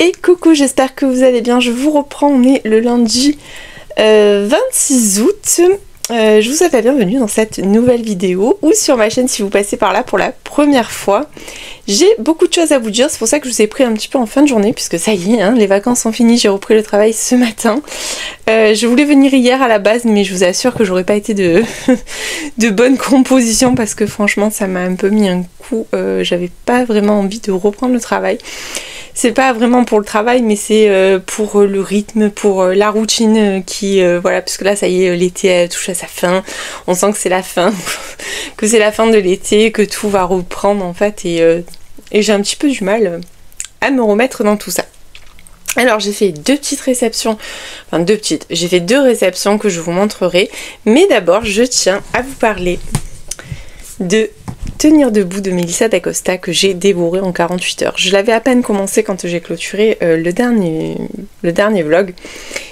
Et coucou, j'espère que vous allez bien. Je vous reprends, on est le lundi 26 août. Je vous souhaite la bienvenue dans cette nouvelle vidéo ou sur ma chaîne si vous passez par là pour la première fois. J'ai beaucoup de choses à vous dire, c'est pour ça que je vous ai pris un petit peu en fin de journée puisque ça y est, hein, les vacances sont finies, j'ai repris le travail ce matin. Je voulais venir hier à la base mais je vous assure que j'aurais pas été de bonne composition parce que franchement ça m'a un peu mis un coup, j'avais pas vraiment envie de reprendre le travail. C'est pas vraiment pour le travail mais c'est pour le rythme, pour la routine qui voilà, parce que là ça y est, l'été touche à sa fin, on sent que c'est la fin que c'est la fin de l'été, que tout va reprendre en fait et j'ai un petit peu du mal à me remettre dans tout ça. Alors j'ai fait deux petites réceptions, enfin j'ai fait deux réceptions que je vous montrerai, mais d'abord je tiens à vous parler de Tenir debout de Melissa d'Acosta que j'ai dévoré en 48 heures. Je l'avais à peine commencé quand j'ai clôturé le dernier vlog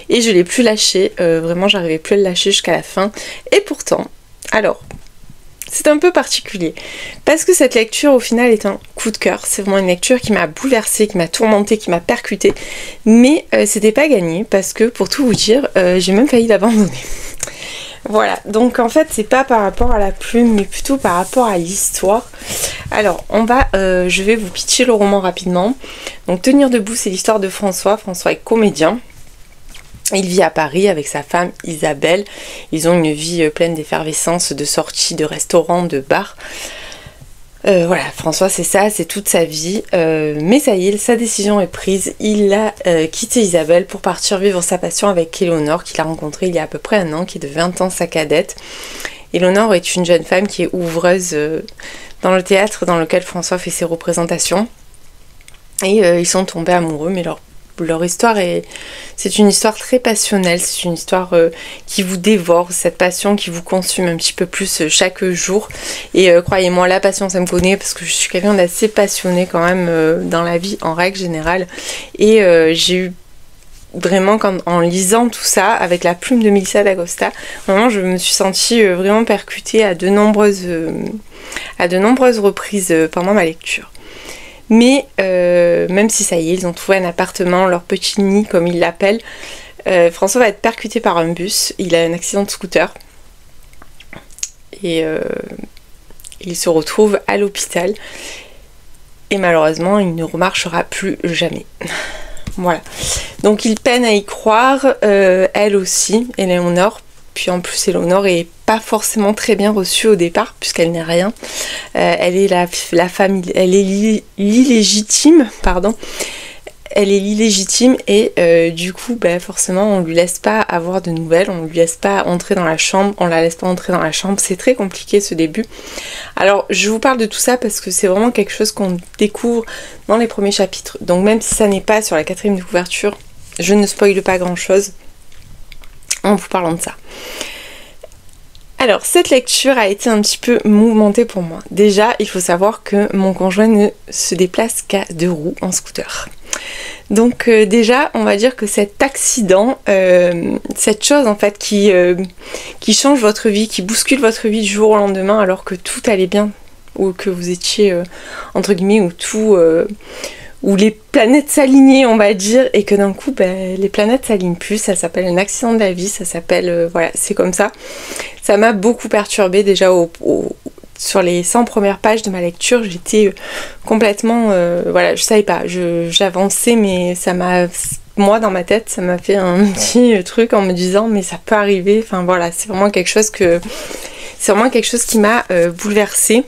et je l'ai plus lâché, vraiment j'arrivais plus à le lâcher jusqu'à la fin. Et pourtant, alors, c'est un peu particulier parce que cette lecture au final est un coup de cœur. C'est vraiment une lecture qui m'a bouleversée, qui m'a tourmentée, qui m'a percutée, mais c'était pas gagné parce que pour tout vous dire, j'ai même failli l'abandonner. Voilà, donc en fait c'est pas par rapport à la plume mais plutôt par rapport à l'histoire. Alors je vais vous pitcher le roman rapidement. Donc Tenir debout, c'est l'histoire de François. François est comédien. Il vit à Paris avec sa femme Isabelle. Ils ont une vie pleine d'effervescence, de sorties, de restaurants, de bars. Voilà, François c'est ça, c'est toute sa vie, mais ça y est, sa décision est prise, il a quitté Isabelle pour partir vivre sa passion avec Éléonore qu'il a rencontrée il y a à peu près un an, qui est de 20 ans sa cadette. Éléonore est une jeune femme qui est ouvreuse dans le théâtre dans lequel François fait ses représentations et ils sont tombés amoureux, mais leur histoire c'est une histoire très passionnelle, c'est une histoire qui vous dévore, cette passion qui vous consume un petit peu plus chaque jour. Et croyez-moi, la passion ça me connaît parce que je suis quelqu'un d'assez passionné quand même dans la vie en règle générale. Et j'ai eu vraiment, en lisant tout ça avec la plume de Melissa d'Acosta, vraiment je me suis sentie vraiment percutée à de nombreuses reprises pendant ma lecture. Mais même si ça y est, ils ont trouvé un appartement, leur petit nid comme ils l'appellent, François va être percuté par un bus, il a un accident de scooter et il se retrouve à l'hôpital et malheureusement il ne remarchera plus jamais. Voilà, donc il peine à y croire, elle aussi, Éléonore. Puis en plus Éléonore est pas forcément très bien reçue au départ puisqu'elle n'est rien. Elle est la femme, elle est l'illégitime, pardon. Elle est l'illégitime et du coup forcément on lui laisse pas avoir de nouvelles, on lui laisse pas entrer dans la chambre, on la laisse pas entrer dans la chambre, c'est très compliqué ce début. Alors je vous parle de tout ça parce que c'est vraiment quelque chose qu'on découvre dans les premiers chapitres. Donc même si ça n'est pas sur la 4e de couverture, je ne spoile pas grand chose en vous parlant de ça. Alors cette lecture a été un petit peu mouvementée pour moi. Déjà il faut savoir que mon conjoint ne se déplace qu'à 2 roues en scooter. Donc déjà on va dire que cet accident, cette chose en fait qui change votre vie, qui bouscule votre vie du jour au lendemain alors que tout allait bien, ou que vous étiez entre guillemets où les planètes s'alignaient on va dire, et que d'un coup les planètes s'alignent plus, ça s'appelle un accident de la vie, ça s'appelle voilà, c'est comme ça. Ça m'a beaucoup perturbée déjà sur les 100 premières pages de ma lecture, j'étais complètement voilà, je savais pas, j'avançais mais moi dans ma tête ça m'a fait un petit truc en me disant mais ça peut arriver, enfin voilà, c'est vraiment quelque chose qui m'a bouleversée.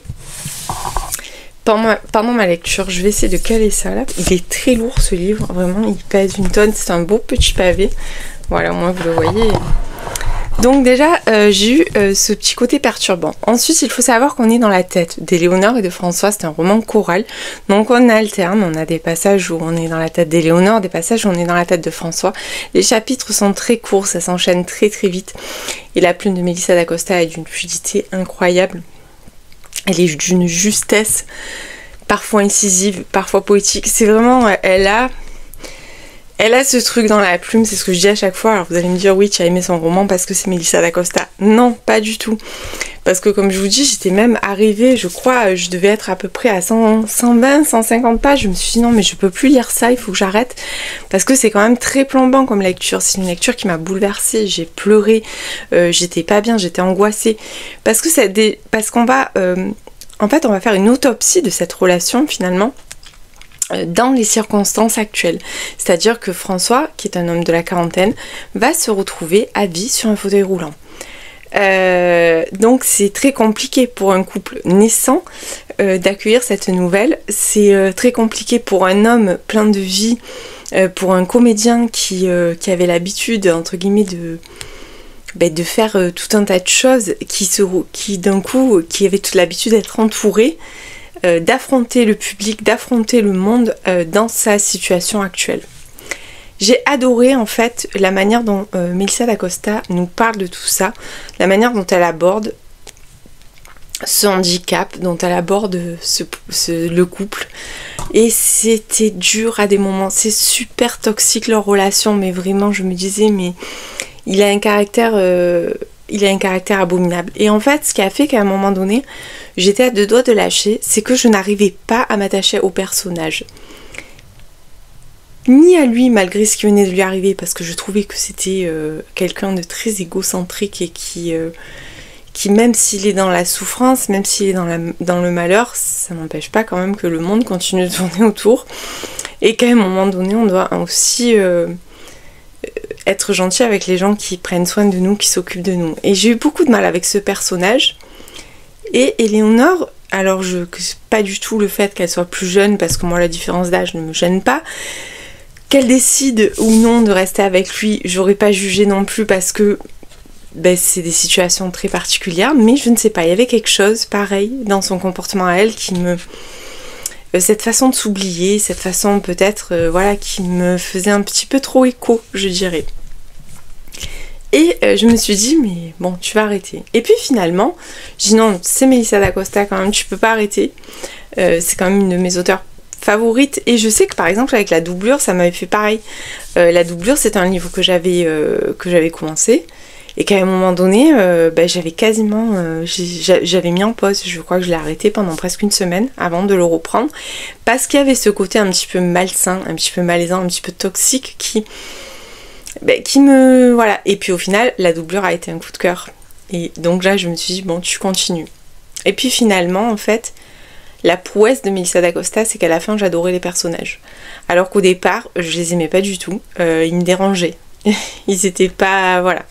Pendant ma lecture, je vais essayer de caler ça là. Il est très lourd ce livre, vraiment il pèse 1 tonne, c'est un beau petit pavé. Voilà, au moins vous le voyez. Donc déjà, j'ai eu ce petit côté perturbant. Ensuite, il faut savoir qu'on est dans la tête d'Éléonore et de François, c'est un roman choral. Donc on alterne, on a des passages où on est dans la tête d'Éléonore, des passages où on est dans la tête de François. Les chapitres sont très courts, ça s'enchaîne très très vite. Et la plume de Melissa d'Acosta est d'une fluidité incroyable. Elle est d'une justesse, parfois incisive, parfois poétique. C'est vraiment, elle a Elle a ce truc dans la plume, c'est ce que je dis à chaque fois. Alors vous allez me dire oui, tu as aimé son roman parce que c'est Melissa d'Acosta. Non, pas du tout. Parce que comme je vous dis, j'étais même arrivée, je crois, je devais être à peu près à 120, 150 pages. Je me suis dit non mais je peux plus lire ça, il faut que j'arrête. Parce que c'est quand même très plombant comme lecture. C'est une lecture qui m'a bouleversée, j'ai pleuré, j'étais pas bien, j'étais angoissée. Parce qu'on va... en fait, on va faire une autopsie de cette relation finalement. Dans les circonstances actuelles. C'est-à-dire que François, qui est un homme de la quarantaine, va se retrouver à vie sur un fauteuil roulant. Donc c'est très compliqué pour un couple naissant d'accueillir cette nouvelle. C'est très compliqué pour un homme plein de vie, pour un comédien qui avait l'habitude, entre guillemets, de faire tout un tas de choses, qui d'un coup, qui avait toute l'habitude d'être entouré, d'affronter le public, d'affronter le monde dans sa situation actuelle. J'ai adoré en fait la manière dont Melissa d'Acosta nous parle de tout ça, la manière dont elle aborde ce handicap, dont elle aborde le couple. Et c'était dur à des moments, c'est super toxique leur relation, mais vraiment je me disais mais il a un caractère abominable. Et en fait, ce qui a fait qu'à un moment donné, j'étais à deux doigts de lâcher, c'est que je n'arrivais pas à m'attacher au personnage. Ni à lui, malgré ce qui venait de lui arriver, parce que je trouvais que c'était quelqu'un de très égocentrique et qui même s'il est dans la souffrance, même s'il est dans le malheur, ça n'empêche pas quand même que le monde continue de tourner autour. Et qu'à un moment donné, on doit aussi... être gentil avec les gens qui prennent soin de nous, qui s'occupent de nous. Et j'ai eu beaucoup de mal avec ce personnage. Et Éléonore, alors pas du tout le fait qu'elle soit plus jeune, parce que moi la différence d'âge ne me gêne pas. Qu'elle décide ou non de rester avec lui, j'aurais pas jugé non plus parce que c'est des situations très particulières. Mais je ne sais pas, il y avait quelque chose pareil dans son comportement à elle qui me... cette façon de s'oublier, cette façon peut-être qui me faisait un petit peu trop écho, je dirais. Et je me suis dit mais bon, tu vas arrêter. Et puis finalement, je dis non, c'est Melissa d'Acosta quand même, tu peux pas arrêter. C'est quand même une de mes auteurs favorites. Et je sais que par exemple avec La Doublure, ça m'avait fait pareil. La Doublure, c'est un livre que j'avais commencé. Et qu'à un moment donné, j'avais quasiment... j'avais mis en pause, je crois que je l'ai arrêté pendant presque une semaine avant de le reprendre. Parce qu'il y avait ce côté un petit peu malsain, un petit peu malaisant, un petit peu toxique qui me... Voilà. Et puis au final, La Doublure a été un coup de cœur. Et donc là, je me suis dit, bon, tu continues. Et puis finalement, en fait, la prouesse de Melissa d'Acosta, c'est qu'à la fin, j'adorais les personnages. Alors qu'au départ, je les aimais pas du tout. Ils me dérangeaient. Ils étaient pas... Voilà.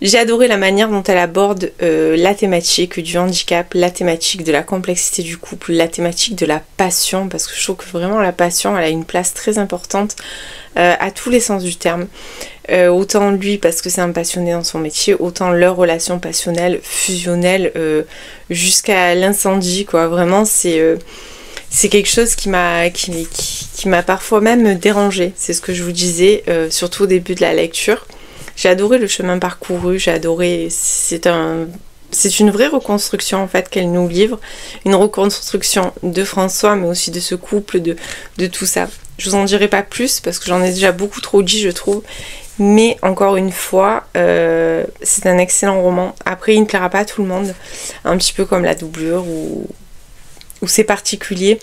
J'ai adoré la manière dont elle aborde la thématique du handicap, la thématique de la complexité du couple, la thématique de la passion, parce que je trouve que vraiment la passion, elle a une place très importante à tous les sens du terme. Autant lui parce que c'est un passionné dans son métier, autant leur relation passionnelle, fusionnelle, jusqu'à l'incendie, quoi. Vraiment, c'est quelque chose qui m'a parfois même dérangée. C'est ce que je vous disais, surtout au début de la lecture. J'ai adoré le chemin parcouru, j'ai adoré... C'est une vraie reconstruction en fait qu'elle nous livre. Une reconstruction de François, mais aussi de ce couple, de tout ça. Je vous en dirai pas plus parce que j'en ai déjà beaucoup trop dit, je trouve. Mais encore une fois, c'est un excellent roman. Après, il ne plaira pas à tout le monde. Un petit peu comme La Doublure où c'est particulier.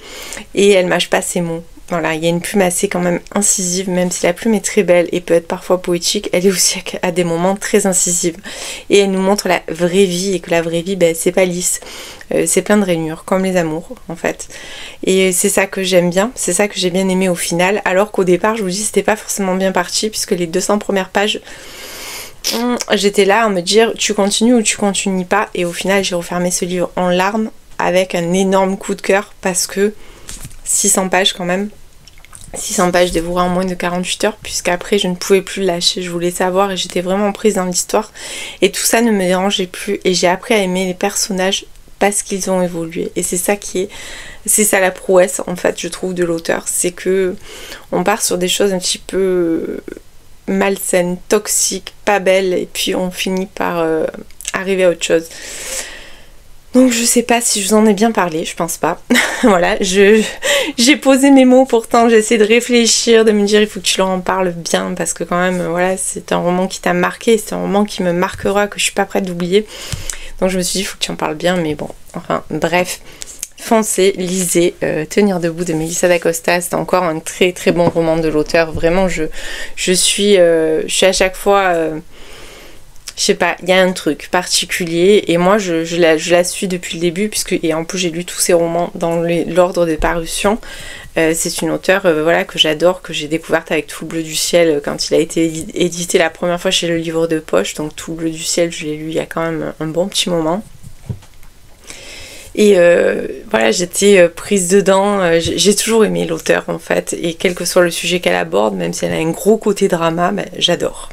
Et elle mâche pas ses mots. Voilà, il y a une plume assez quand même incisive, même si la plume est très belle et peut être parfois poétique, elle est aussi à des moments très incisive. Et elle nous montre la vraie vie, et que la vraie vie, c'est pas lisse. C'est plein de rainures, comme les amours, en fait. Et c'est ça que j'aime bien, c'est ça que j'ai bien aimé au final, alors qu'au départ, je vous dis, c'était pas forcément bien parti, puisque les 200 premières pages, j'étais là à me dire, tu continues ou tu continues pas, et au final, j'ai refermé ce livre en larmes, avec un énorme coup de cœur, parce que 600 pages quand même, 600 pages dévorées en moins de 48 heures, puisqu'après je ne pouvais plus le lâcher, je voulais savoir et j'étais vraiment prise dans l'histoire et tout ça ne me dérangeait plus et j'ai appris à aimer les personnages parce qu'ils ont évolué et c'est ça la prouesse en fait je trouve de l'auteur, c'est que on part sur des choses un petit peu malsaines, toxiques, pas belles et puis on finit par arriver à autre chose. Donc je sais pas si je vous en ai bien parlé, je pense pas. Voilà, j'ai posé mes mots, pourtant j'essaie de réfléchir, de me dire il faut que tu leur en parles bien, parce que quand même, voilà, c'est un roman qui t'a marqué, c'est un roman qui me marquera, que je suis pas prête d'oublier. Donc je me suis dit il faut que tu en parles bien, mais bon, enfin bref. Foncez, lisez Tenir debout de Melissa d'Acosta, c'est encore un très très bon roman de l'auteur. Vraiment, je suis à chaque fois... je sais pas, il y a un truc particulier et moi je la suis depuis le début et en plus j'ai lu tous ses romans dans l'ordre des parutions. C'est une auteure voilà, que j'adore, que j'ai découverte avec Tout le bleu du ciel quand il a été édité la première fois chez Le Livre de Poche. Donc Tout le bleu du ciel, je l'ai lu il y a quand même un bon petit moment. Et voilà, j'étais prise dedans, j'ai toujours aimé l'auteur en fait, et quel que soit le sujet qu'elle aborde, même si elle a un gros côté drama, ben, j'adore.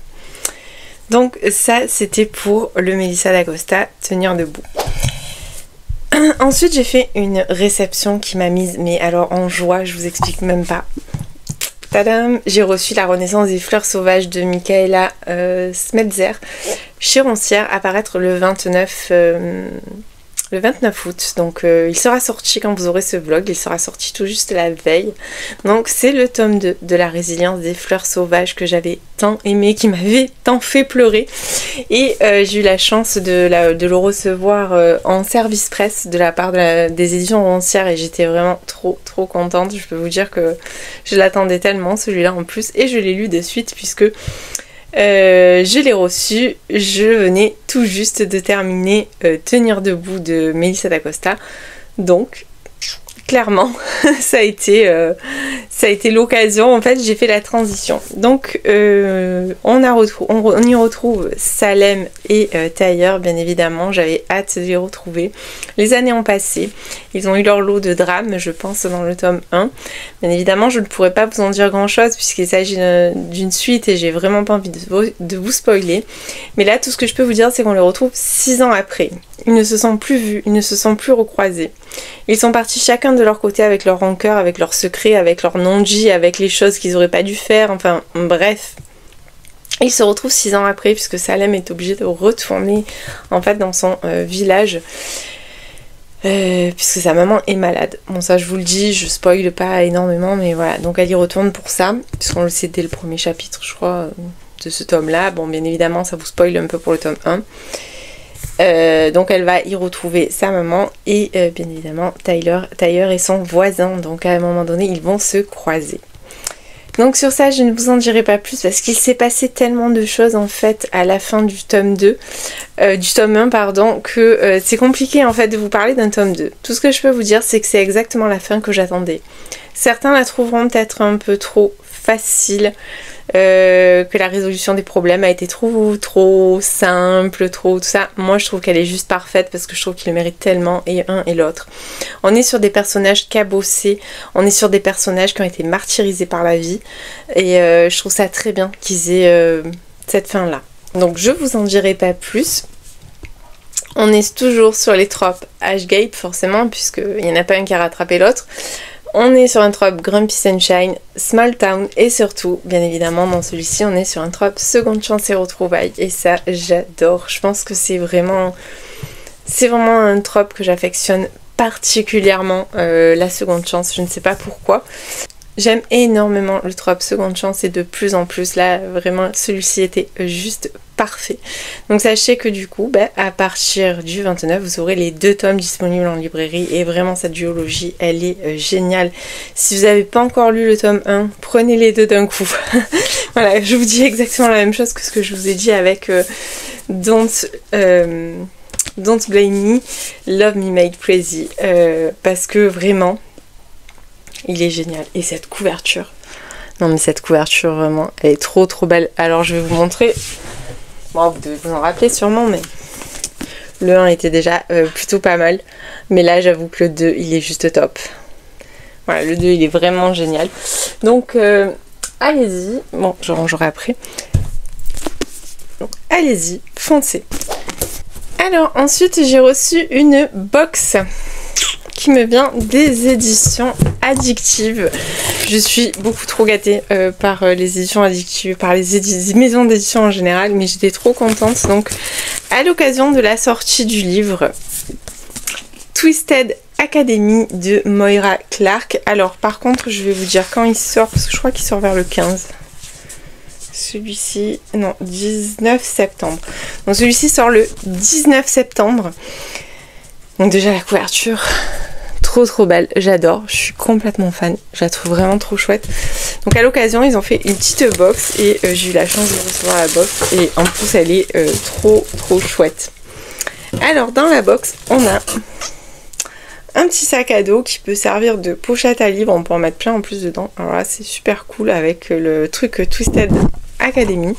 Donc ça c'était pour le Melissa d'Acosta, Tenir debout. Ensuite j'ai fait une réception qui m'a mise, mais alors en joie, je vous explique même pas. Tadam, j'ai reçu La Renaissance des fleurs sauvages de Michaela Smetzer chez Roncière, à paraître le 29 août, donc il sera sorti quand vous aurez ce vlog, il sera sorti tout juste la veille. Donc c'est le tome 2 de La Résilience des fleurs sauvages que j'avais tant aimé, qui m'avait tant fait pleurer, et j'ai eu la chance de le recevoir en service presse de la part des éditions Roncière, et j'étais vraiment trop contente. Je peux vous dire que je l'attendais tellement, celui-là en plus, et je l'ai lu de suite puisque je l'ai reçu, je venais tout juste de terminer Tenir debout de Melissa d'Acosta, donc clairement ça a été l'occasion, en fait j'ai fait la transition. Donc on y retrouve Salem et Tailleur, bien évidemment, j'avais hâte de les retrouver. Les années ont passé, ils ont eu leur lot de drames, je pense, dans le tome 1. Bien évidemment je ne pourrais pas vous en dire grand chose puisqu'il s'agit d'une suite et j'ai vraiment pas envie de vous spoiler, mais là tout ce que je peux vous dire c'est qu'on les retrouve 6 ans après. Ils ne se sont plus vus, ils ne se sont plus recroisés. Ils sont partis chacun de leur côté avec leur rancœur, avec leurs secrets, avec leur non-dit, avec les choses qu'ils auraient pas dû faire, enfin bref. Ils se retrouvent 6 ans après puisque Salem est obligé de retourner en fait dans son village puisque sa maman est malade. Bon ça je vous le dis, je spoile pas énormément, mais voilà, donc elle y retourne pour ça, puisqu'on le sait dès le premier chapitre je crois de ce tome là. Bon bien évidemment ça vous spoil un peu pour le tome 1. Donc elle va y retrouver sa maman et bien évidemment Tailleur et son voisin, donc à un moment donné ils vont se croiser. Donc sur ça je ne vous en dirai pas plus parce qu'il s'est passé tellement de choses en fait à la fin du tome 2, du tome 1 pardon, que c'est compliqué en fait de vous parler d'un tome 2. Tout ce que je peux vous dire c'est que c'est exactement la fin que j'attendais. Certains la trouveront peut-être un peu trop facile, que la résolution des problèmes a été trop simple, tout ça. Moi je trouve qu'elle est juste parfaite parce que je trouve qu'ils le méritent tellement, et un et l'autre. On est sur des personnages cabossés, on est sur des personnages qui ont été martyrisés par la vie, et je trouve ça très bien qu'ils aient cette fin là. Donc je vous en dirai pas plus. On est toujours sur les tropes Ashgate forcément, puisqu'il n'y en a pas un qui a rattrapé l'autre. On est sur un trope Grumpy Sunshine, Small Town, et surtout, bien évidemment, dans celui-ci, on est sur un trope Seconde Chance et Retrouvailles. Et ça, j'adore. Je pense que c'est vraiment un trope que j'affectionne particulièrement, la Seconde Chance. Je ne sais pas pourquoi. J'aime énormément le trope Seconde Chance et de plus en plus, là, vraiment, celui-ci était juste parfait. Donc sachez que du coup, à partir du 29, vous aurez les 2 tomes disponibles en librairie, et vraiment cette duologie, elle est géniale. Si vous n'avez pas encore lu le tome 1, prenez les 2 d'un coup. Voilà, je vous dis exactement la même chose que ce que je vous ai dit avec Don't Blame Me, Love Me Made Crazy, parce que vraiment, il est génial. Et cette couverture, non mais cette couverture vraiment, elle est trop belle. Alors je vais vous montrer. Bon, vous devez vous en rappeler sûrement, mais le 1 était déjà plutôt pas mal. Mais là, j'avoue que le 2, il est juste top. Voilà, le 2, il est vraiment génial. Donc, allez-y. Bon, je rangerai après. Donc, allez-y, foncez. Alors, ensuite, j'ai reçu une box qui me vient des éditions Addictive. Je suis beaucoup trop gâtée par les éditions Addictive, par les maisons d'édition en général, mais j'étais trop contente. Donc à l'occasion de la sortie du livre, Twisted Academy de Moira Clark. Alors par contre je vais vous dire quand il sort, parce que je crois qu'il sort vers le 15. Celui-ci, non, 19 septembre. Donc celui-ci sort le 19 septembre. Donc déjà la couverture, trop belle, j'adore, je suis complètement fan, je la trouve vraiment trop chouette. Donc à l'occasion ils ont fait une petite box et j'ai eu la chance de recevoir la box et en plus elle est trop chouette. Alors dans la box on a un petit sac à dos qui peut servir de pochette à livres, on peut en mettre plein en plus dedans. Alors là c'est super cool avec le truc Twisted Academy.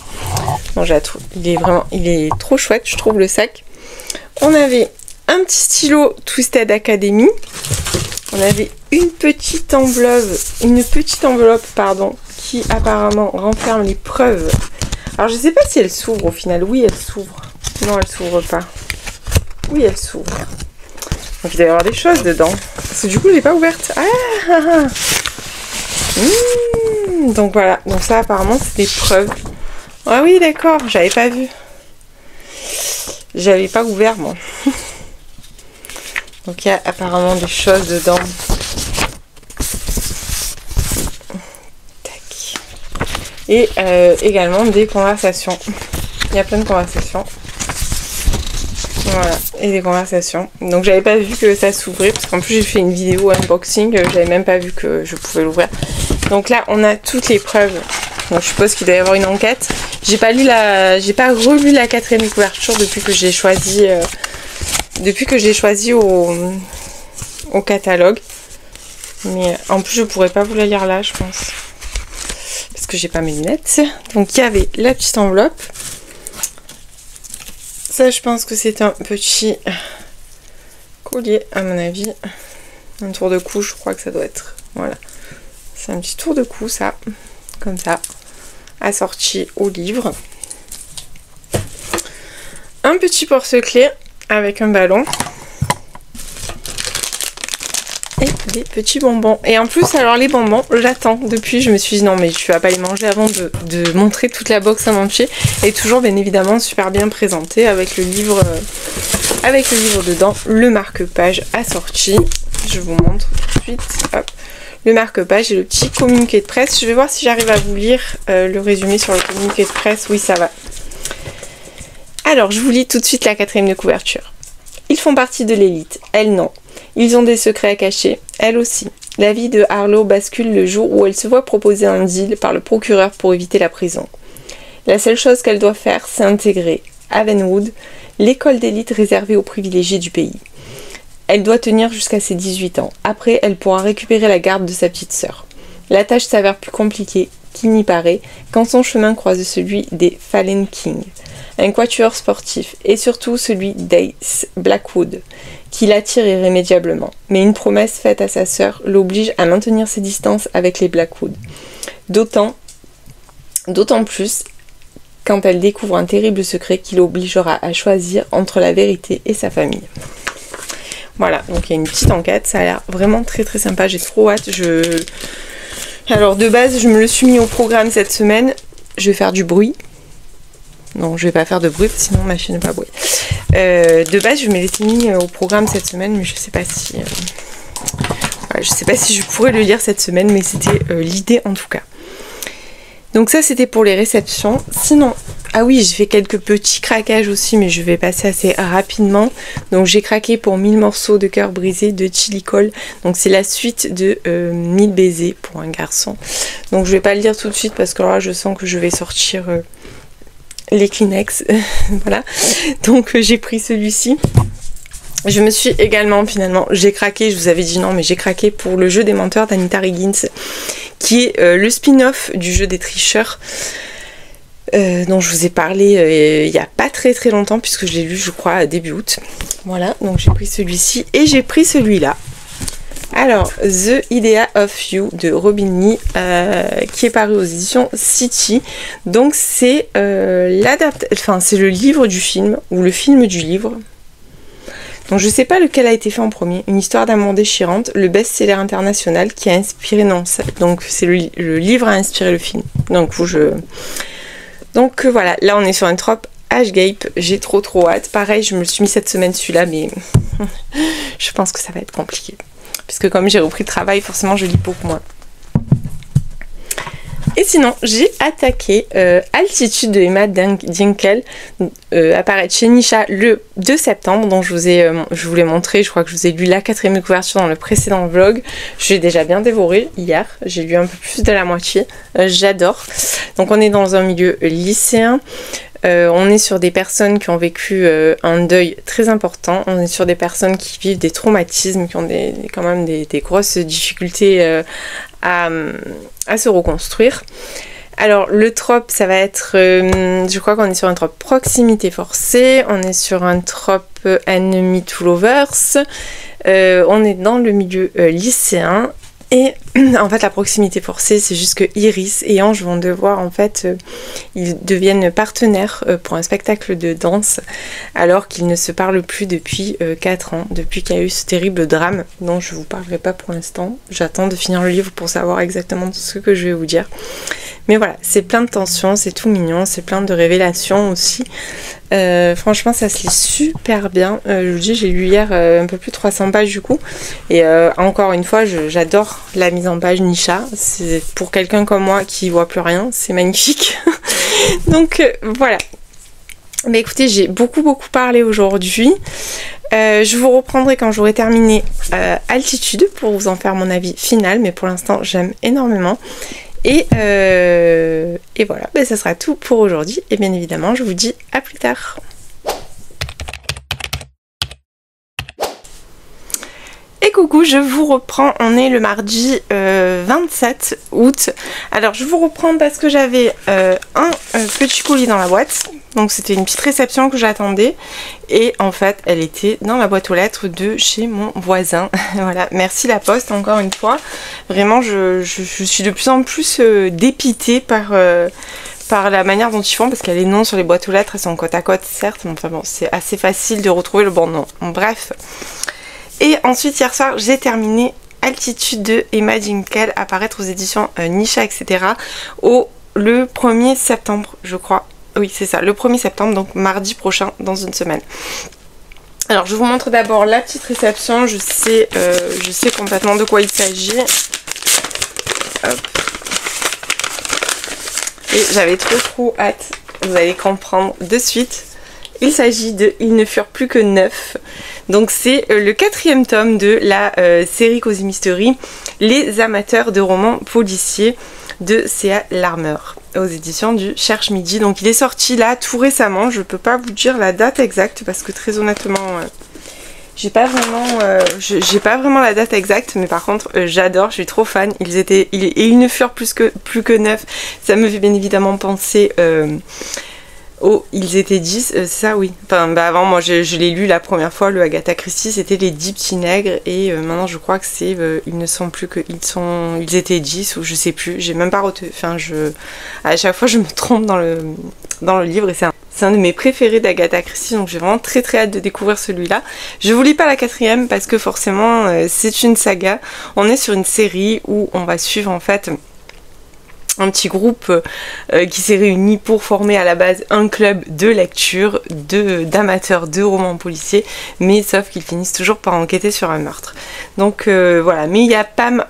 Bon, je la trouve, il est trop chouette, je trouve le sac. On avait un petit stylo Twisted Academy. On avait une petite enveloppe, pardon, qui apparemment renferme les preuves. Alors je sais pas si elle s'ouvre au final. Oui, elle s'ouvre. Non, elle s'ouvre pas. Oui, elle s'ouvre. Donc il doit y avoir des choses dedans. Parce que du coup, je l'ai pas ouverte. Donc voilà. Donc ça, apparemment, c'est des preuves. Ah oui, d'accord. J'avais pas vu. J'avais pas ouvert, moi. Donc il y a apparemment des choses dedans. Tac. Et également des conversations. Il y a plein de conversations. Voilà, et des conversations. Donc j'avais pas vu que ça s'ouvrait, parce qu'en plus j'ai fait une vidéo unboxing, j'avais même pas vu que je pouvais l'ouvrir. Donc là on a toutes les preuves. Donc je suppose qu'il doit y avoir une enquête. J'ai pas relu la 4e couverture depuis que j'ai choisi au catalogue. Mais en plus je pourrais pas vous la lire là, je pense, parce que j'ai pas mes lunettes. Donc il y avait la petite enveloppe. Ça, je pense que c'est un petit collier, à mon avis. Un tour de cou, je crois que ça doit être. Voilà. C'est un petit tour de cou, ça. Comme ça. Assorti au livre. Un petit porte-clés avec un ballon. Et des petits bonbons. Et en plus, alors les bonbons, j'attends depuis. Je me suis dit non, mais je vais pas les manger avant de montrer toute la box en entier. Et toujours, bien évidemment, super bien présenté avec le livre dedans, le marque-page assorti. Je vous montre tout de suite. Hop. Le marque-page et le petit communiqué de presse. Je vais voir si j'arrive à vous lire le résumé sur le communiqué de presse. Oui, ça va. Alors, je vous lis tout de suite la 4e de couverture. Ils font partie de l'élite. Elles, non. Ils ont des secrets à cacher, elle aussi. La vie de Harlow bascule le jour où elle se voit proposer un deal par le procureur pour éviter la prison. La seule chose qu'elle doit faire, c'est intégrer Havenwood, l'école d'élite réservée aux privilégiés du pays. Elle doit tenir jusqu'à ses 18 ans. Après, elle pourra récupérer la garde de sa petite sœur. La tâche s'avère plus compliquée qu'il n'y paraît quand son chemin croise celui des Fallen King, un quatuor sportif, et surtout celui d'Ace Blackwood, qui l'attire irrémédiablement. Mais une promesse faite à sa sœur l'oblige à maintenir ses distances avec les Blackwood. D'autant plus quand elle découvre un terrible secret qui l'obligera à choisir entre la vérité et sa famille. Voilà, donc il y a une petite enquête, ça a l'air vraiment très sympa, j'ai trop hâte. Alors de base, je me le suis mis au programme cette semaine, je vais faire du bruit. Non, je vais pas faire de bruit, sinon ma chaîne n'est pas bruit. De base, je me l'étais mis au programme cette semaine, mais je sais pas si... je sais pas si je pourrais le lire cette semaine, mais c'était l'idée en tout cas. Donc ça, c'était pour les réceptions. Sinon, ah oui, j'ai fait quelques petits craquages aussi, mais je vais passer assez rapidement. Donc j'ai craqué pour 1000 morceaux de cœur brisé de Chili Cole. Donc c'est la suite de 1000 baisers pour un garçon. Donc je vais pas le lire tout de suite parce que là, je sens que je vais sortir... les Kleenex, voilà. Donc j'ai pris celui-ci. Je me suis également, finalement, j'ai craqué, je vous avais dit non, mais j'ai craqué pour le jeu des menteurs d'Anita Higgins, qui est le spin-off du jeu des tricheurs, dont je vous ai parlé il n'y a pas très longtemps, puisque je l'ai lu, je crois, début août. Voilà, donc j'ai pris celui-ci, et j'ai pris celui-là. Alors, The Idea of You de Robin Lee, qui est paru aux éditions City. Donc c'est c'est le livre du film, ou le film du livre. Donc je sais pas lequel a été fait en premier. Une histoire d'amour déchirante, le best-seller international qui a inspiré... donc c'est le livre a inspiré le film. Donc voilà, là on est sur une trope Ashgape, j'ai trop hâte. Pareil, je me le suis mis cette semaine celui-là, mais je pense que ça va être compliqué. Puisque comme j'ai repris le travail, forcément je lis beaucoup moins. Et sinon, j'ai attaqué Altitude de Emma Dinkel, apparaître chez Nisha le 2 septembre, dont je vous l'ai montré, je crois que je vous ai lu la 4e couverture dans le précédent vlog. Je l'ai déjà bien dévoré hier, j'ai lu un peu plus de la moitié, j'adore. Donc on est dans un milieu lycéen. On est sur des personnes qui ont vécu un deuil très important, on est sur des personnes qui vivent des traumatismes, qui ont quand même des grosses difficultés à se reconstruire. Alors le trope, ça va être, je crois qu'on est sur un trope proximité forcée, on est sur un trope enemy to lovers, on est dans le milieu lycéen. Et en fait la proximité forcée, c'est juste que Iris et Ange vont devoir en fait, ils deviennent partenaires pour un spectacle de danse alors qu'ils ne se parlent plus depuis 4 ans, depuis qu'il y a eu ce terrible drame dont je vous parlerai pas pour l'instant. J'attends de finir le livre pour savoir exactement ce que je vais vous dire. Mais voilà, c'est plein de tensions, c'est tout mignon, c'est plein de révélations aussi. Franchement, ça se lit super bien. Je vous dis, j'ai lu hier un peu plus de 300 pages du coup. Et encore une fois, j'adore la mise en page Nisha. C'est pour quelqu'un comme moi qui voit plus rien, c'est magnifique. Donc voilà. Mais écoutez, j'ai beaucoup parlé aujourd'hui. Je vous reprendrai quand j'aurai terminé Altitude pour vous en faire mon avis final. Mais pour l'instant, j'aime énormément. Et voilà, ben ça sera tout pour aujourd'hui. Et bien évidemment, je vous dis à plus tard. Et coucou, je vous reprends, on est le mardi 27 août. Alors je vous reprends parce que j'avais un petit colis dans la boîte. Donc c'était une petite réception que j'attendais. Et en fait, elle était dans la boîte aux lettres de chez mon voisin. Voilà, merci la poste encore une fois. Vraiment, je suis de plus en plus dépitée par la manière dont ils font, parce que les noms sur les boîtes aux lettres, elles sont côte à côte, certes, mais enfin bon, c'est assez facile de retrouver le bon nom. Bref. Et ensuite, hier soir, j'ai terminé Altitude de Emma Dinkel, apparaître aux éditions Nisha, etc. Le 1er septembre, je crois. Oui, c'est ça, le 1er septembre, donc mardi prochain, dans une semaine. Alors, je vous montre d'abord la petite réception. Je sais complètement de quoi il s'agit. Hop. Et j'avais trop hâte. Vous allez comprendre de suite. Il s'agit de Ils ne furent plus que 9. Donc c'est le 4e tome de la série Cozy Mystery, Les amateurs de romans policiers de C.A. Larmer, aux éditions du Cherche Midi. Donc il est sorti là tout récemment. Je peux pas vous dire la date exacte parce que très honnêtement j'ai pas vraiment la date exacte, mais par contre j'adore, je suis trop fan. Ils ne furent plus que 9. Ça me fait bien évidemment penser Ils étaient 10, c'est ça, oui. Enfin, avant, moi, je l'ai lu la première fois, le Agatha Christie, c'était les 10 petits nègres, et maintenant, je crois que c'est, ils ne sont plus que, ils étaient 10, ou je sais plus, j'ai même pas retenu, enfin, à chaque fois, je me trompe dans le livre, et c'est un de mes préférés d'Agatha Christie, donc j'ai vraiment très hâte de découvrir celui-là. Je vous lis pas la 4e, parce que forcément, c'est une saga. On est sur une série où on va suivre, en fait, un petit groupe qui s'est réuni pour former à la base un club de lecture d'amateurs de romans policiers, mais sauf qu'ils finissent toujours par enquêter sur un meurtre. Donc voilà, mais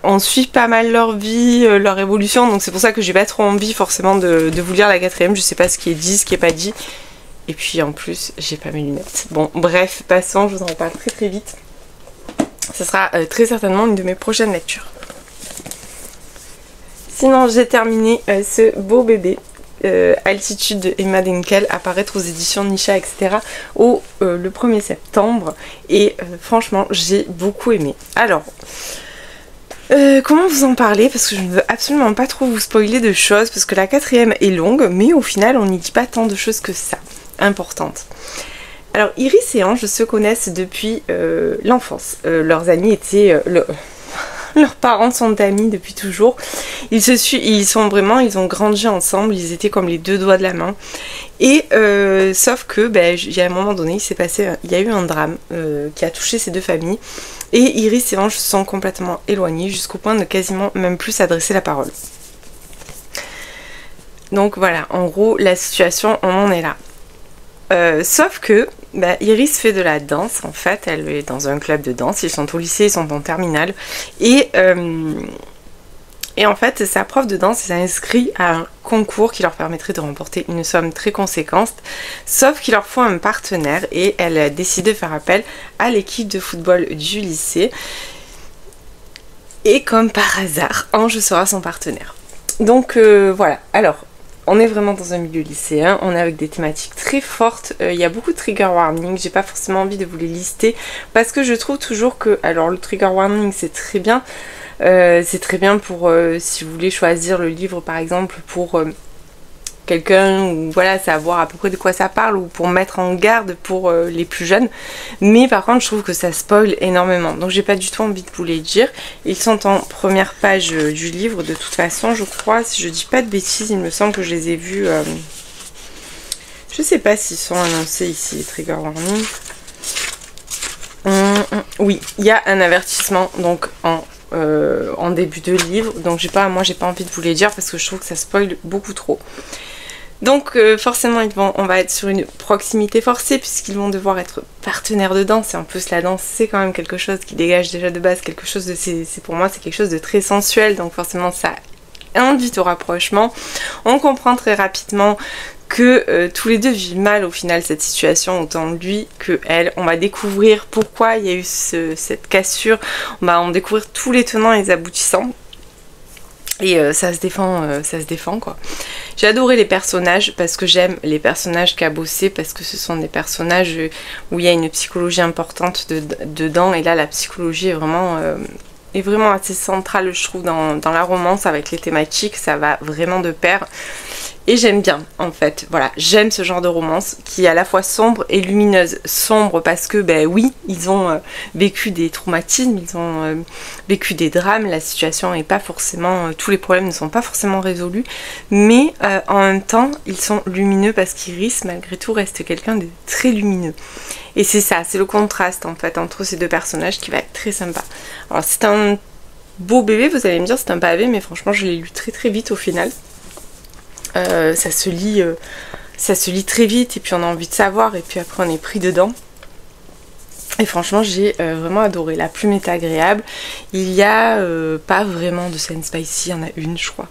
on suit pas mal leur vie, leur évolution, donc c'est pour ça que j'ai pas trop envie forcément de vous lire la 4e. Je sais pas ce qui est dit, ce qui est pas dit, et puis en plus j'ai pas mes lunettes. Bon bref, passons, je vous en reparle très vite. Ce sera très certainement une de mes prochaines lectures. Sinon, j'ai terminé ce beau bébé, Altitude de Emma Dinkel, apparaître aux éditions Nisha, etc. Le 1er septembre. Et franchement, j'ai beaucoup aimé. Alors, comment vous en parler? Parce que je ne veux absolument pas trop vous spoiler de choses, parce que la 4e est longue, mais au final, on n'y dit pas tant de choses que ça, importantes. Alors, Iris et Ange se connaissent depuis l'enfance. Leurs amis étaient... Leurs parents sont amis depuis toujours. Ils ont grandi ensemble. Ils étaient comme les deux doigts de la main. Et sauf que, il y a un moment donné, il y a eu un drame qui a touché ces deux familles. Et Iris et Ange se sont complètement éloignés jusqu'au point de quasiment même plus s'adresser la parole. Donc voilà, en gros, la situation, on en est là. Sauf que Iris fait de la danse, en fait, elle est dans un club de danse, ils sont au lycée, ils sont en terminale, et en fait, sa prof de danse s'est inscrite à un concours qui leur permettrait de remporter une somme très conséquente, sauf qu'il leur faut un partenaire, et elle a décidé de faire appel à l'équipe de football du lycée, et comme par hasard, Ange sera son partenaire. Donc voilà, alors... On est vraiment dans un milieu lycéen, on est avec des thématiques très fortes, il y a beaucoup de trigger warning, j'ai pas forcément envie de vous les lister parce que je trouve toujours que, alors le trigger warning c'est très bien pour si vous voulez choisir le livre par exemple pour quelqu'un ou voilà savoir à peu près de quoi ça parle ou pour mettre en garde pour les plus jeunes, mais par contre je trouve que ça spoil énormément, donc j'ai pas du tout envie de vous les dire. Ils sont en première page du livre de toute façon, je crois, si je dis pas de bêtises, il me semble que je les ai vus, je sais pas s'ils sont annoncés ici les trigger warning. Oui, il y a un avertissement donc en début de livre, donc moi j'ai pas envie de vous les dire parce que je trouve que ça spoil beaucoup trop. Donc forcément on va être sur une proximité forcée puisqu'ils vont devoir être partenaires de danse, et en plus la danse c'est quand même quelque chose qui dégage déjà de base quelque chose de... pour moi c'est quelque chose de très sensuel, donc forcément ça invite au rapprochement. On comprend très rapidement que tous les deux vivent mal au final cette situation, autant lui que elle. On va découvrir pourquoi il y a eu cette cassure, on va en découvrir tous les tenants et les aboutissants. Et ça se défend quoi. J'ai adoré les personnages parce que j'aime les personnages cabossés, parce que ce sont des personnages où il y a une psychologie importante dedans, et là la psychologie est vraiment assez centrale je trouve dans la romance avec les thématiques, ça va vraiment de pair. Et j'aime bien en fait, voilà, j'aime ce genre de romance qui est à la fois sombre et lumineuse. Sombre parce que oui, ils ont vécu des traumatismes, ils ont vécu des drames, la situation est pas forcément, tous les problèmes ne sont pas forcément résolus, mais en même temps ils sont lumineux parce qu'Iris malgré tout reste quelqu'un de très lumineux. Et c'est ça, c'est le contraste en fait entre ces deux personnages qui va être très sympa. Alors c'est un beau bébé, vous allez me dire c'est un pavé, mais franchement je l'ai lu très très vite au final. Ça se lit très vite et puis on a envie de savoir et puis après on est pris dedans. Et franchement j'ai vraiment adoré. La plume est agréable. Il y a pas vraiment de scène spicy, il y en a une je crois.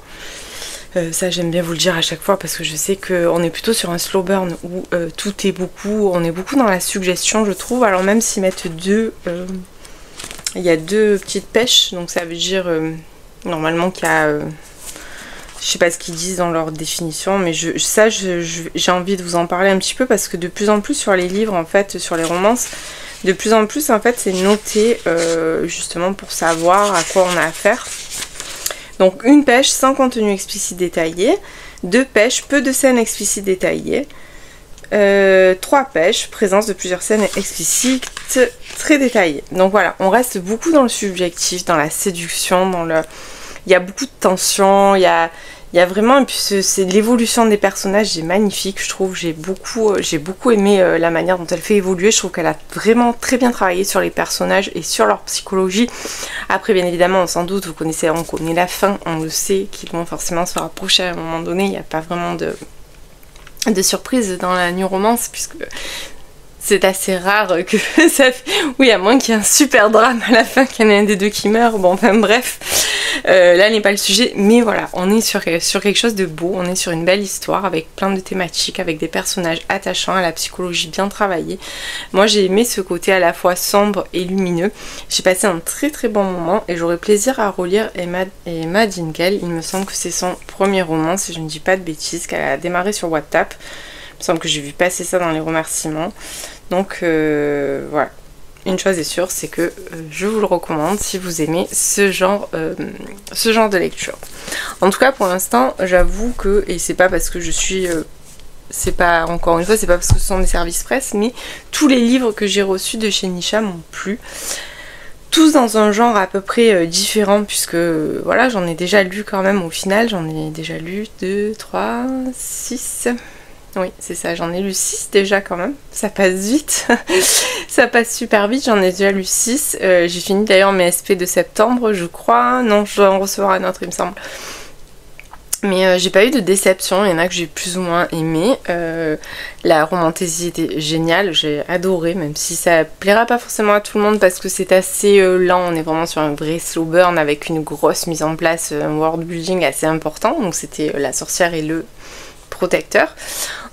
Ça j'aime bien vous le dire à chaque fois parce que je sais qu'on est plutôt sur un slow burn où on est beaucoup dans la suggestion je trouve. Alors même s'ils mettent il y a deux petites pêches, donc ça veut dire normalement qu'il y a... je sais pas ce qu'ils disent dans leur définition, mais j'ai envie de vous en parler un petit peu parce que de plus en plus sur les livres, en fait, sur les romances, de plus en plus, en fait, c'est noté justement pour savoir à quoi on a affaire. Donc, une pêche sans contenu explicite détaillé, 2 pêches, peu de scènes explicites détaillées, 3 pêches, présence de plusieurs scènes explicites très détaillées. Donc voilà, on reste beaucoup dans le subjectif, dans la séduction, il y a beaucoup de tension, il y a vraiment, et puis c'est l'évolution des personnages est magnifique, je trouve. J'ai beaucoup aimé la manière dont elle fait évoluer. Je trouve qu'elle a vraiment très bien travaillé sur les personnages et sur leur psychologie. Après, bien évidemment, sans doute, on connaît la fin, on le sait qu'ils vont forcément se rapprocher à un moment donné. Il n'y a pas vraiment de surprise dans la new romance, puisque c'est assez rare que ça fait... Oui, à moins qu'il y ait un super drame à la fin, qu'il y en ait un des deux qui meurt. Bon, enfin bref. Là n'est pas le sujet, mais voilà, on est sur quelque chose de beau, on est sur une belle histoire avec plein de thématiques, avec des personnages attachants, à la psychologie bien travaillée. Moi j'ai aimé ce côté à la fois sombre et lumineux. J'ai passé un très très bon moment et j'aurais plaisir à relire Emma Dingle. Il me semble que c'est son premier roman, si je ne dis pas de bêtises, qu'elle a démarré sur Wattpad. Il me semble que j'ai vu passer ça dans les remerciements. Donc voilà. Une chose est sûre, c'est que je vous le recommande si vous aimez ce genre de lecture. En tout cas, pour l'instant, j'avoue que, et c'est pas parce que je suis... c'est pas, encore une fois, c'est pas parce que ce sont des services presse, mais tous les livres que j'ai reçus de chez Nisha m'ont plu. Tous dans un genre à peu près différent, puisque, voilà, j'en ai déjà lu quand même au final. J'en ai déjà lu 2, 3, 6... Oui, c'est ça, j'en ai lu 6 déjà quand même, ça passe vite, ça passe super vite, j'en ai déjà lu 6, j'ai fini d'ailleurs mes SP de septembre je crois, non je dois en recevoir un autre il me semble. Mais j'ai pas eu de déception, il y en a que j'ai plus ou moins aimé. La romantésie était géniale, j'ai adoré, même si ça plaira pas forcément à tout le monde parce que c'est assez lent, on est vraiment sur un vrai slow burn avec une grosse mise en place, un world building assez important, donc c'était La sorcière et le protecteur.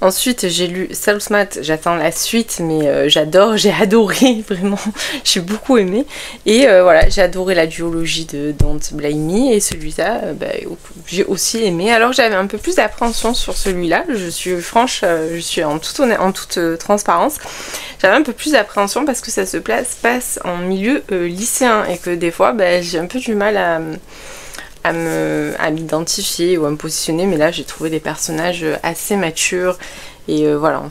Ensuite j'ai lu Soulsmith, j'attends la suite mais j'adore, j'ai adoré vraiment, j'ai beaucoup aimé et voilà, j'ai adoré la duologie de Don't Blame Me et celui-là j'ai aussi aimé. Alors j'avais un peu plus d'appréhension sur celui-là, je suis franche, je suis en toute transparence, j'avais un peu plus d'appréhension parce que ça se passe en milieu lycéen et que des fois j'ai un peu du mal à m'identifier ou à me positionner, mais là j'ai trouvé des personnages assez matures et voilà,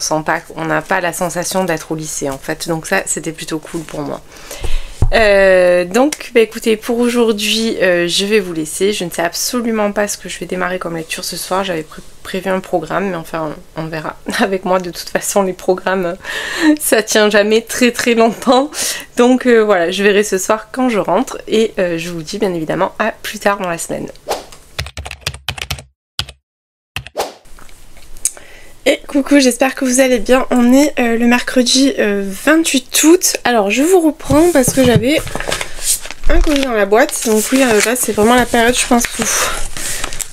on n'a pas la sensation d'être au lycée en fait, donc ça c'était plutôt cool pour moi. Donc écoutez, pour aujourd'hui je vais vous laisser, je ne sais absolument pas ce que je vais démarrer comme lecture ce soir, j'avais prévu un programme mais enfin on verra. Avec moi de toute façon les programmes ça tient jamais très très longtemps, donc voilà, je verrai ce soir quand je rentre et je vous dis bien évidemment à plus tard dans la semaine. Et coucou, j'espère que vous allez bien. On est le mercredi 28 août. Alors je vous reprends parce que j'avais un colis dans la boîte. Donc oui, là c'est vraiment la période je pense où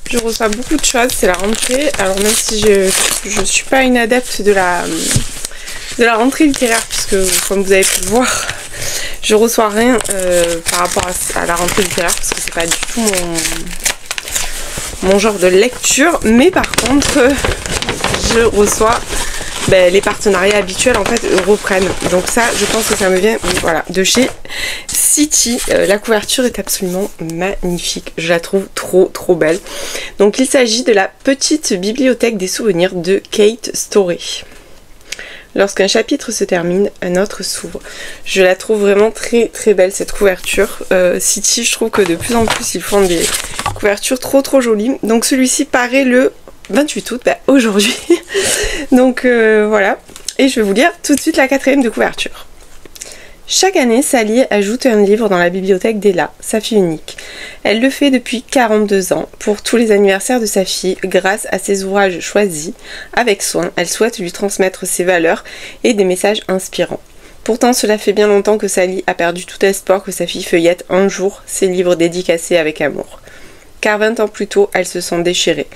je reçois beaucoup de choses, c'est la rentrée. Alors même si je suis pas une adepte de la rentrée littéraire puisque comme vous avez pu le voir, je reçois rien par rapport à la rentrée littéraire parce que c'est pas du tout mon genre de lecture. Mais par contre je reçois les partenariats habituels en fait reprennent, donc ça je pense que ça me vient voilà de chez City. La couverture est absolument magnifique, je la trouve trop belle. Donc il s'agit de la petite bibliothèque des souvenirs de Kate Storey. Lorsqu'un chapitre se termine, un autre s'ouvre. Je la trouve vraiment très belle cette couverture. City, je trouve que de plus en plus ils font des couvertures trop jolies. Donc celui-ci paraît le 28 août, aujourd'hui. Donc voilà. Et je vais vous lire tout de suite la 4e de couverture. Chaque année, Sally ajoute un livre dans la bibliothèque d'Ella, sa fille unique. Elle le fait depuis 42 ans, pour tous les anniversaires de sa fille, grâce à ses ouvrages choisis. Avec soin, elle souhaite lui transmettre ses valeurs et des messages inspirants. Pourtant, cela fait bien longtemps que Sally a perdu tout espoir que sa fille feuillette un jour ses livres dédicacés avec amour. Car 20 ans plus tôt, elles se sont déchirées.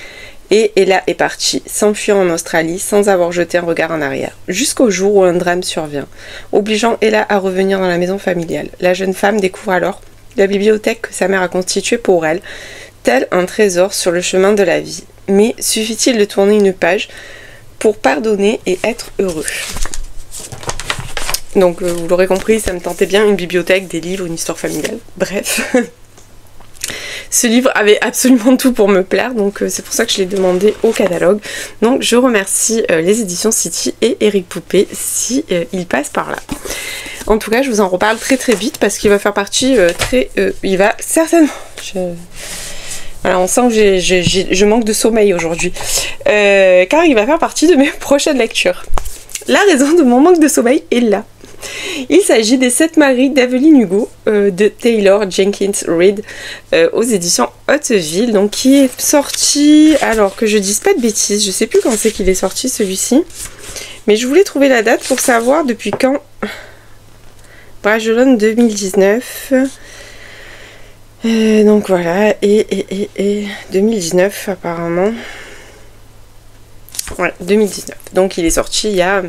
Et Ella est partie, s'enfuyant en Australie sans avoir jeté un regard en arrière, jusqu'au jour où un drame survient, obligeant Ella à revenir dans la maison familiale. La jeune femme découvre alors la bibliothèque que sa mère a constituée pour elle, tel un trésor sur le chemin de la vie. Mais suffit-il de tourner une page pour pardonner et être heureux? Donc vous l'aurez compris, ça me tentait bien, une bibliothèque, des livres, une histoire familiale, bref... Ce livre avait absolument tout pour me plaire, donc c'est pour ça que je l'ai demandé au catalogue. Donc je remercie les éditions City et Eric Poupée si il passe par là. En tout cas, je vous en reparle très vite parce qu'il va faire partie il va certainement... Voilà, on sent que je manque de sommeil aujourd'hui. Car il va faire partie de mes prochaines lectures. La raison de mon manque de sommeil est là. Il s'agit des 7 maris d'Evelyn Hugo de Taylor Jenkins Reid aux éditions Hauteville, donc qui est sorti, alors que je dise pas de bêtises, je sais plus quand c'est qu'il est sorti celui-ci, mais je voulais trouver la date pour savoir depuis quand. Bragelonne 2019. Donc voilà, et 2019 apparemment. Ouais, 2019. Donc il est sorti il y a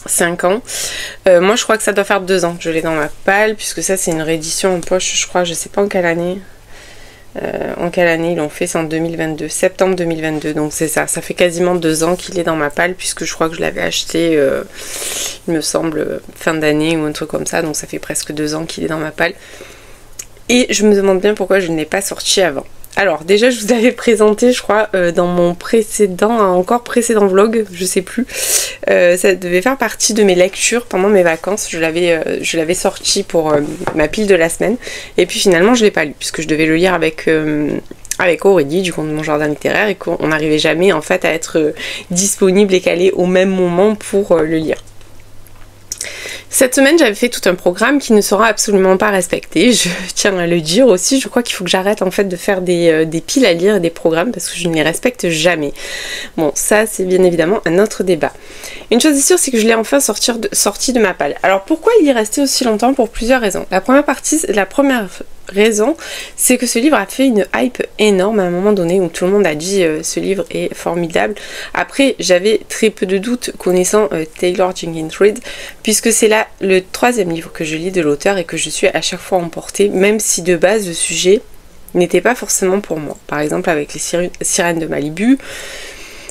5 ans. Moi je crois que ça doit faire 2 ans que je l'ai dans ma palle, puisque ça c'est une réédition en poche, je crois, je sais pas en quelle année. Ils l'ont fait, c'est en 2022, septembre 2022, donc c'est ça fait quasiment 2 ans qu'il est dans ma palle, puisque je crois que je l'avais acheté, il me semble, fin d'année ou un truc comme ça, donc ça fait presque 2 ans qu'il est dans ma palle. Et je me demande bien pourquoi je ne l'ai pas sorti avant. Alors déjà je vous avais présenté, je crois, dans mon précédent vlog, je sais plus, ça devait faire partie de mes lectures pendant mes vacances, je l'avais sorti pour ma pile de la semaine, et puis finalement je l'ai pas lu, puisque je devais le lire avec Aurélie du compte de mon jardin littéraire, et qu'on n'arrivait jamais en fait à être disponible et calé au même moment pour le lire. Cette semaine, j'avais fait tout un programme qui ne sera absolument pas respecté, je tiens à le dire aussi. Je crois qu'il faut que j'arrête en fait de faire des piles à lire et des programmes parce que je ne les respecte jamais. Bon, ça c'est bien évidemment un autre débat. Une chose est sûre, c'est que je l'ai enfin sorti de ma palle. Alors pourquoi il y est resté aussi longtemps? Pour plusieurs raisons. La première raison, c'est que ce livre a fait une hype énorme à un moment donné où tout le monde a dit ce livre est formidable. Après, j'avais très peu de doutes connaissant Taylor Jenkins Reid, puisque c'est là le 3e livre que je lis de l'auteur et que je suis à chaque fois emportée, même si de base le sujet n'était pas forcément pour moi. Par exemple avec les sirènes de Malibu,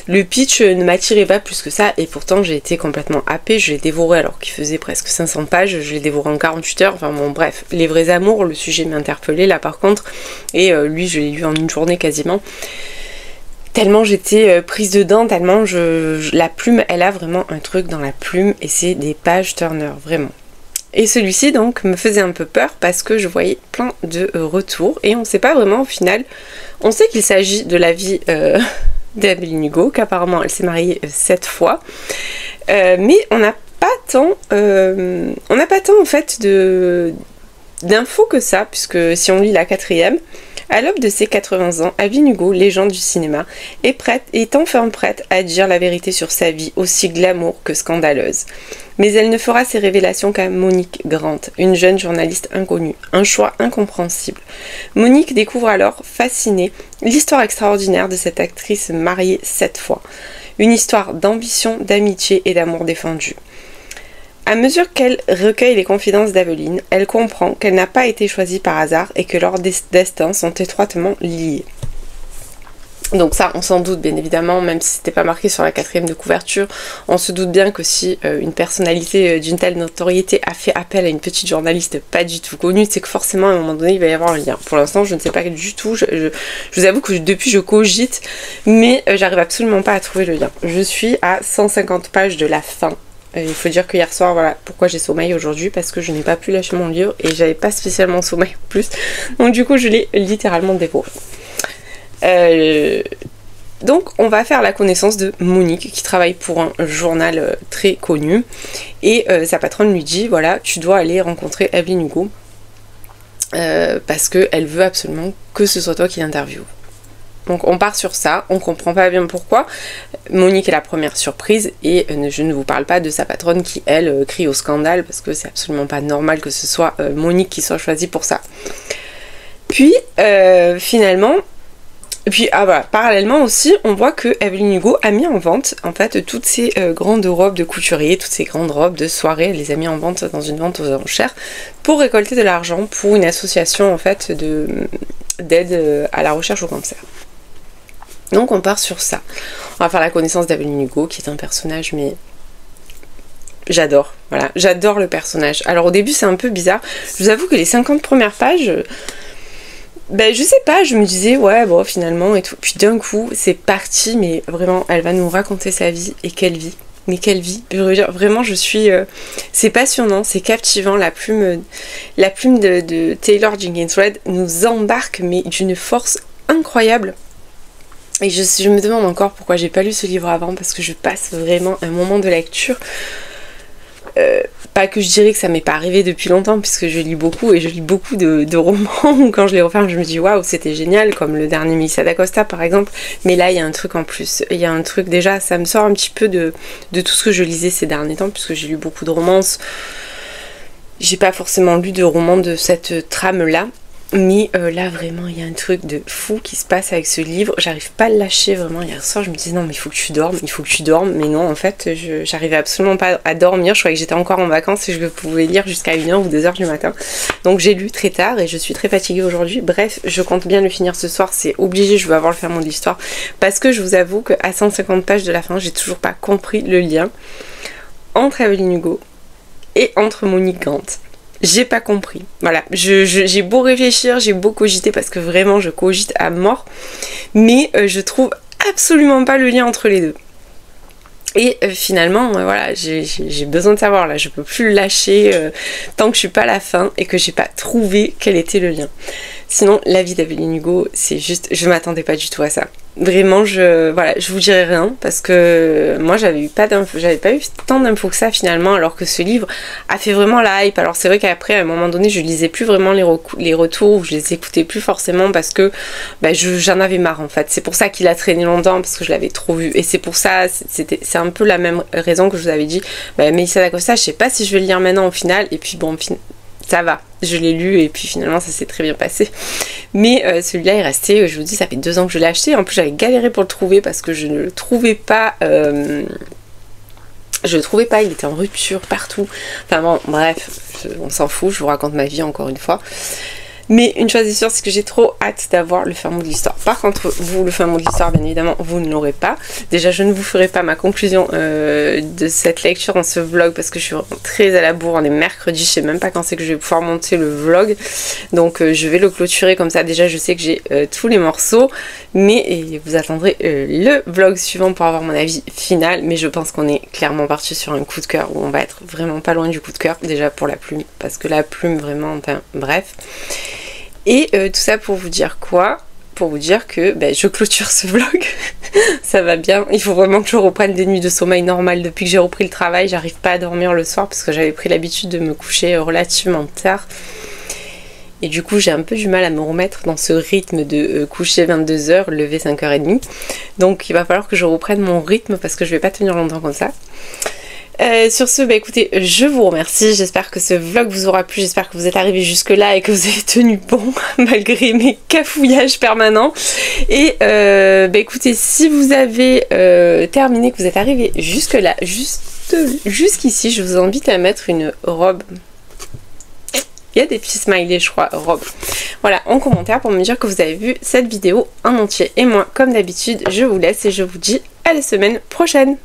le pitch ne m'attirait pas plus que ça et pourtant j'ai été complètement happée, je l'ai dévoré alors qu'il faisait presque 500 pages, je l'ai dévoré en 48 heures, enfin bon bref, les vrais amours, le sujet m'interpellait là par contre, et lui je l'ai lu en une journée quasiment, tellement j'étais prise dedans, tellement la plume, elle a vraiment un truc dans la plume et c'est des pages Turner, vraiment. Et celui-ci donc me faisait un peu peur parce que je voyais plein de retours et on ne sait pas vraiment au final, on sait qu'il s'agit de la vie d'Evelyn Hugo, qu'apparemment elle s'est mariée 7 fois, mais on n'a pas tant en fait d'infos que ça, puisque si on lit la 4e, à l'aube de ses 80 ans, Evelyn Hugo, légende du cinéma, est enfin prête à dire la vérité sur sa vie, aussi glamour que scandaleuse. Mais elle ne fera ses révélations qu'à Monique Grant, une jeune journaliste inconnue, un choix incompréhensible. Monique découvre alors, fascinée, l'histoire extraordinaire de cette actrice mariée 7 fois. Une histoire d'ambition, d'amitié et d'amour défendu. À mesure qu'elle recueille les confidences d'Evelyn, elle comprend qu'elle n'a pas été choisie par hasard et que leurs destins sont étroitement liés. Donc ça, on s'en doute bien évidemment, même si c'était pas marqué sur la 4e de couverture, on se doute bien que si une personnalité d'une telle notoriété a fait appel à une petite journaliste pas du tout connue, c'est que forcément à un moment donné il va y avoir un lien. Pour l'instant je ne sais pas du tout, je vous avoue que depuis je cogite, mais j'arrive absolument pas à trouver le lien. Je suis à 150 pages de la fin. Il faut dire que hier soir, voilà pourquoi j'ai sommeil aujourd'hui, parce que je n'ai pas pu lâcher mon livre et j'avais pas spécialement sommeil en plus, donc du coup je l'ai littéralement dévoré. Donc on va faire la connaissance de Monique qui travaille pour un journal très connu et sa patronne lui dit voilà, tu dois aller rencontrer Evelyn Hugo parce qu'elle veut absolument que ce soit toi qui l'interviewe. Donc on part sur ça, on comprend pas bien pourquoi. Monique est la première surprise et je ne vous parle pas de sa patronne qui elle crie au scandale parce que c'est absolument pas normal que ce soit Monique qui soit choisie pour ça. Puis finalement, voilà, parallèlement aussi, on voit que Evelyn Hugo a mis en vente en fait toutes ces grandes robes de couturier, toutes ces grandes robes de soirée, elle les a mis en vente dans une vente aux enchères pour récolter de l'argent pour une association en fait d'aide à la recherche au cancer. Donc on part sur ça. On va faire la connaissance d'Evelyn Hugo qui est un personnage mais j'adore, voilà, j'adore le personnage. Alors au début c'est un peu bizarre, je vous avoue que les 50 premières pages, ben je sais pas, je me disais ouais bon finalement et tout, puis d'un coup c'est parti, mais vraiment elle va nous raconter sa vie et quelle vie. Mais quelle vie, vraiment je suis, c'est passionnant, c'est captivant, la plume de Taylor Jenkins Reid nous embarque mais d'une force incroyable. Et je me demande encore pourquoi j'ai pas lu ce livre avant, parce que je passe vraiment un moment de lecture. Pas que je dirais que ça m'est pas arrivé depuis longtemps, puisque je lis beaucoup, et je lis beaucoup de romans où quand je les referme je me dis waouh c'était génial, comme le dernier Melissa d'Acosta par exemple, mais là il y a un truc en plus, il y a un truc déjà, ça me sort un petit peu de tout ce que je lisais ces derniers temps, puisque j'ai lu beaucoup de romances, j'ai pas forcément lu de romans de cette trame là. Mais là vraiment il y a un truc de fou qui se passe avec ce livre, j'arrive pas à le lâcher vraiment. Hier soir je me disais non mais il faut que tu dormes, mais non en fait j'arrivais absolument pas à dormir, je croyais que j'étais encore en vacances et je pouvais lire jusqu'à 1h ou 2h du matin. Donc j'ai lu très tard et je suis très fatiguée aujourd'hui, bref je compte bien le finir ce soir, c'est obligé, je veux avoir le ferment de l'histoire, parce que je vous avoue qu'à 150 pages de la fin j'ai toujours pas compris le lien entre Evelyn Hugo et entre Monique Grant. J'ai pas compris, voilà, j'ai beau réfléchir, j'ai beau cogiter parce que vraiment je cogite à mort, mais je trouve absolument pas le lien entre les deux. Et finalement, voilà, j'ai besoin de savoir là, je peux plus le lâcher tant que je suis pas à la fin et que j'ai pas trouvé quel était le lien. Sinon, la vie d'Eveline Hugo, c'est juste, je m'attendais pas du tout à ça. Vraiment, voilà, je vous dirai rien parce que moi j'avais pas eu tant d'infos que ça finalement, alors que ce livre a fait vraiment la hype. Alors c'est vrai qu'après à un moment donné je lisais plus vraiment les retours, ou je les écoutais plus forcément parce que j'en avais marre en fait. C'est pour ça qu'il a traîné longtemps, parce que je l'avais trop vu, et c'est pour ça, c'est un peu la même raison que je vous avais dit. Melissa d'Acosta, je sais pas si je vais le lire maintenant au final, et puis bon, ça va, je l'ai lu et puis finalement ça s'est très bien passé. Mais celui-là est resté, je vous dis, ça fait 2 ans que je l'ai acheté. En plus j'avais galéré pour le trouver parce que je ne le trouvais pas. Je le trouvais pas, il était en rupture partout. Enfin bon, bref, on s'en fout, je vous raconte ma vie encore une fois. Mais une chose est sûre, c'est que j'ai trop hâte d'avoir le fin mot de l'histoire. Par contre, vous, le fin mot de l'histoire, bien évidemment, vous ne l'aurez pas. Déjà, je ne vous ferai pas ma conclusion de cette lecture dans ce vlog parce que je suis vraiment très à la bourre. On est mercredi, je sais même pas quand c'est que je vais pouvoir monter le vlog. Donc, je vais le clôturer comme ça. Déjà, je sais que j'ai tous les morceaux. Mais vous attendrez le vlog suivant pour avoir mon avis final. Mais je pense qu'on est clairement parti sur un coup de cœur où on va être vraiment pas loin du coup de cœur. Déjà pour la plume, parce que la plume, vraiment, enfin, bref. Et tout ça pour vous dire quoi? Pour vous dire que je clôture ce vlog. Ça va bien. Il faut vraiment que je reprenne des nuits de sommeil normales. Depuis que j'ai repris le travail, j'arrive pas à dormir le soir parce que j'avais pris l'habitude de me coucher relativement tard. Et du coup j'ai un peu du mal à me remettre dans ce rythme de coucher 22h, lever 5h30. Donc il va falloir que je reprenne mon rythme parce que je vais pas tenir longtemps comme ça. Sur ce, écoutez, je vous remercie, j'espère que ce vlog vous aura plu, j'espère que vous êtes arrivés jusque là et que vous avez tenu bon malgré mes cafouillages permanents. Et écoutez, si vous avez terminé, que vous êtes arrivés jusque là, jusqu'ici, je vous invite à mettre une robe. Il y a des petits smileys, je crois, robe. Voilà, en commentaire pour me dire que vous avez vu cette vidéo en entier. Et moi, comme d'habitude, je vous laisse et je vous dis à la semaine prochaine.